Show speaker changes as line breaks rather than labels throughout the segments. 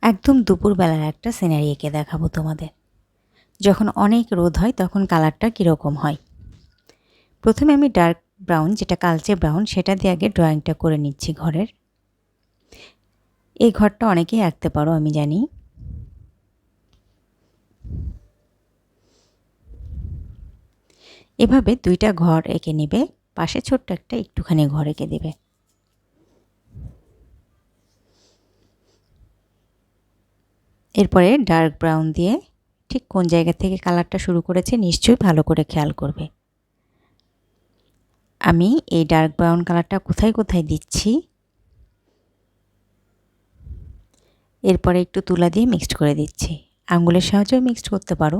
একদম দুপুরবেলার একটা সিনারি এঁকে দেখাবো তোমাদের। যখন অনেক রোদ হয় তখন কালারটা কীরকম হয়। প্রথমে আমি ডার্ক ব্রাউন, যেটা কালচে ব্রাউন, সেটা দিয়ে আগে ড্রয়িংটা করে নিচ্ছি ঘরের। এই ঘরটা অনেকেই আঁকতে পারো আমি জানি। এভাবে দুইটা ঘর এঁকে নেবে, পাশে ছোট্ট একটা একটুখানি ঘর এঁকে দেবে। এরপরে ডার্ক ব্রাউন দিয়ে ঠিক কোন জায়গা থেকে কালারটা শুরু করেছে নিশ্চয়ই ভালো করে খেয়াল করবে। আমি এই ডার্ক ব্রাউন কালারটা কোথায় কোথায় দিচ্ছি, এরপরে একটু তুলা দিয়ে মিক্সড করে দিচ্ছি। আঙুলের সাহায্যেও মিক্সড করতে পারো।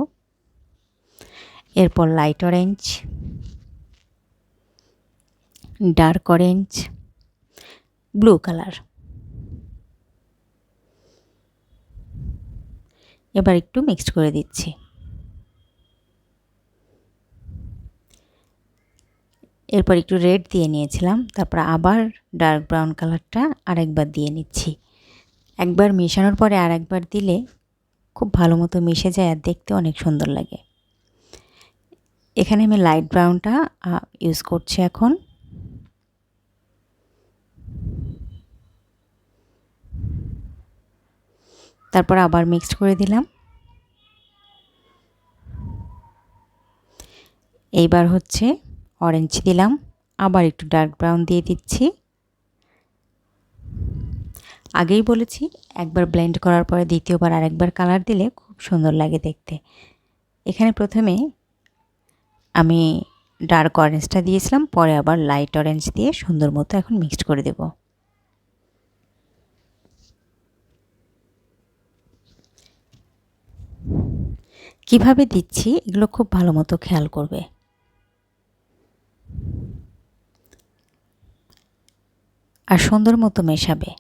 এরপর light orange, dark orange, blue colour. এবার একটু মিক্সড করে দিচ্ছি। এরপর একটু রেড দিয়ে নিয়েছিলাম, তারপর আবার ডার্ক ব্রাউন কালারটা আরেকবার দিয়ে নিচ্ছি। একবার মেশানোর পরে আরেকবার দিলে খুব ভালো মতো মিশে যায় আর দেখতে অনেক সুন্দর লাগে। এখানে আমি লাইট ব্রাউনটা ইউজ করছি এখন। তারপর আবার মিক্সড করে দিলাম। এইবার হচ্ছে অরেঞ্জ দিলাম, আবার একটু ডার্ক ব্রাউন দিয়ে দিচ্ছি। আগেই বলেছি একবার ব্লেন্ড করার পরে দ্বিতীয়বার আরেকবার কালার দিলে খুব সুন্দর লাগে দেখতে। এখানে প্রথমে আমি ডার্ক অরেঞ্জটা দিয়েছিলাম, পরে আবার লাইট অরেঞ্জ দিয়ে সুন্দর মতো এখন মিক্সড করে দেব। কিভাবে দিচ্ছি এগুলো খুব ভালো মতো খেয়াল করবে। আর সুন্দর মতো মেশাবে।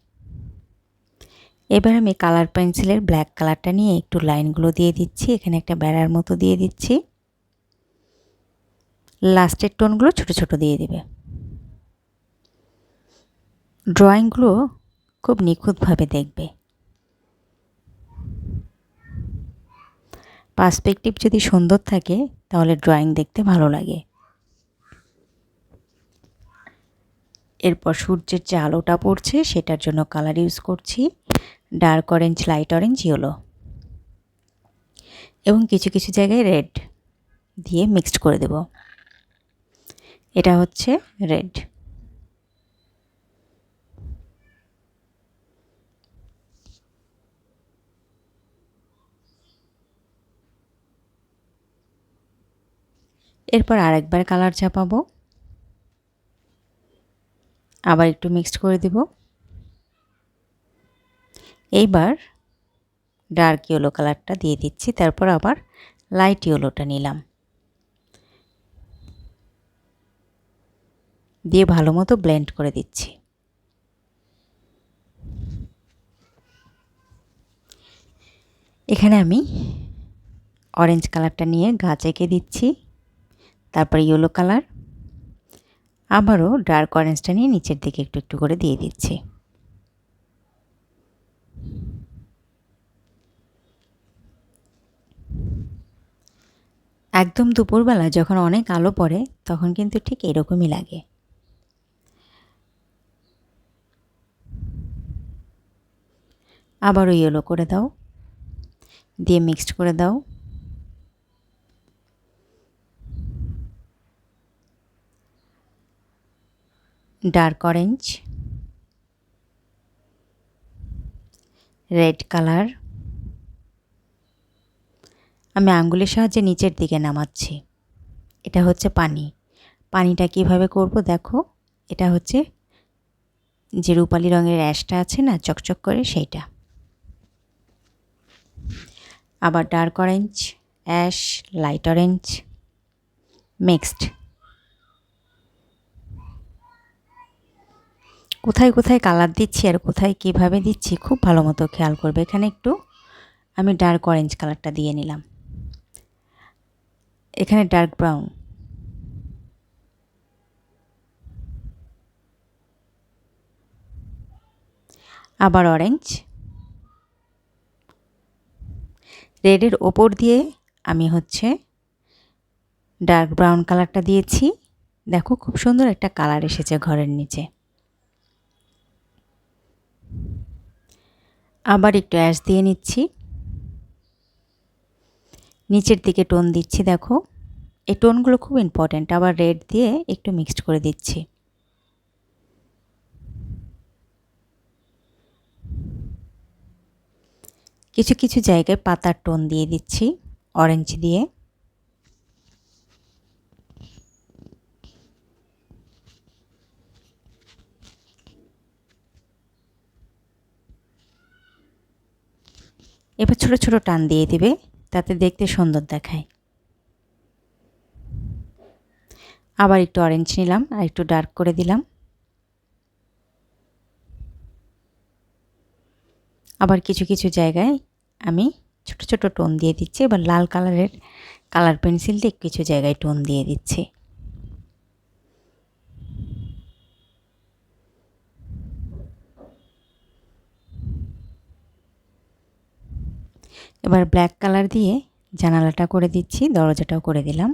এবার আমি কালার পেন্সিলের ব্ল্যাক কালারটা নিয়ে একটু লাইনগুলো দিয়ে দিচ্ছি। এখানে একটা বেড়ার মতো দিয়ে দিচ্ছি। লাস্টের টোনগুলো ছোট ছোট দিয়ে দিবে। ড্রয়িংগুলো খুব নিখুঁতভাবে দেখবে। পার্সপেক্টিভ যদি সুন্দর থাকে তাহলে ড্রয়িং দেখতে ভালো লাগে। এরপর সূর্যের যে আলোটা পড়ছে সেটার জন্য কালার ইউজ করছি dark orange, light orange, yellow এবং কিছু কিছু জায়গায় রেড দিয়ে মিক্সড করে দেব। এটা হচ্ছে রেড। এরপর আরেকবার কালার চাপাবো, আবার একটু মিক্সড করে দেব। এইবার ডার্ক ইয়েলো কালারটা দিয়ে দিচ্ছি, তারপর আবার লাইট ইয়েলোটা নিলাম, দিয়ে ভালো মতো ব্লেন্ড করে দিচ্ছি। এখানে আমি অরেঞ্জ কালারটা নিয়ে গাছ এঁকে দিচ্ছি, তারপর ইয়েলো কালার, আবারও ডার্ক অরেঞ্জটা নিয়ে নিচের দিকে একটু একটু করে দিয়ে দিচ্ছি। একদম দুপুরবেলা যখন অনেক আলো পড়ে তখন কিন্তু ঠিক এরকমই লাগে। আবারও ইয়েলো করে দাও, দিয়ে মিক্সড করে দাও। Dark orange, red colour. আমি আঙ্গুলের সাহায্যে নিচের দিকে নামাচ্ছি। এটা হচ্ছে পানি। পানিটা কিভাবে করব দেখো, এটা হচ্ছে যে রূপালি রঙের অ্যাশটা আছে না চকচক করে, সেইটা। আবার dark orange, ash, light orange mixed. কোথায় কোথায় কালার দিচ্ছি আর কোথায় কিভাবে দিচ্ছি খুব ভালো মতো খেয়াল করবে। এখানে একটু আমি ডার্ক অরেঞ্জ কালারটা দিয়ে নিলাম, এখানে ডার্ক ব্রাউন, আবার অরেঞ্জ, রেডের ওপর দিয়ে আমি ডার্ক ব্রাউন কালারটা দিয়েছি। দেখো খুব সুন্দর একটা কালার এসেছে ঘরের নিচে। আবার একটু অ্যাশ দিয়ে নিচ্ছি, নিচের দিকে টোন দিচ্ছি। দেখো এই টোনগুলো খুব ইম্পর্ট্যান্ট। আবার রেড দিয়ে একটু মিক্সড করে দিচ্ছি। কিছু কিছু জায়গায় পাতার টোন দিয়ে দিচ্ছি অরেঞ্জ দিয়ে। এবার ছোট ছোট টান দিয়ে দিবে, তাতে দেখতে সুন্দর দেখায়। আবার একটু অরেঞ্জ নিলাম আর একটু ডার্ক করে দিলাম। আবার কিছু কিছু জায়গায় আমি ছোট ছোট টোন দিয়ে দিচ্ছি। এবার লাল কালারের কালার পেন্সিল দিয়ে কিছু জায়গায় টোন দিয়ে দিচ্ছি। এবার ব্ল্যাক কালার দিয়ে জানালাটা করে দিচ্ছি, দরজাটাও করে দিলাম।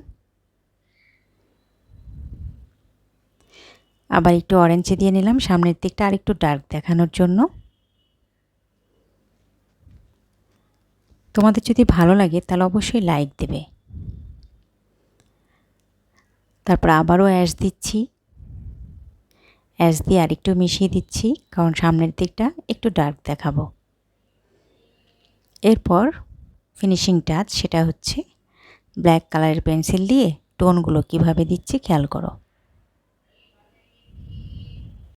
আবার একটু অরেঞ্জ দিয়ে নিলাম সামনের দিকটা আর একটু ডার্ক দেখানোর জন্য। তোমাদের যদি ভালো লাগে তাহলে অবশ্যই লাইক দেবে। তারপর আবারও অ্যাশ দিচ্ছি, অ্যাশ দিয়ে আরেকটু মিশিয়ে দিচ্ছি, কারণ সামনের দিকটা একটু ডার্ক দেখাবো। এরপর ফিনিশিং টাচ, সেটা হচ্ছে ব্ল্যাক কালারের পেন্সিল দিয়ে টোনগুলো কিভাবে দিচ্ছি খেয়াল করো।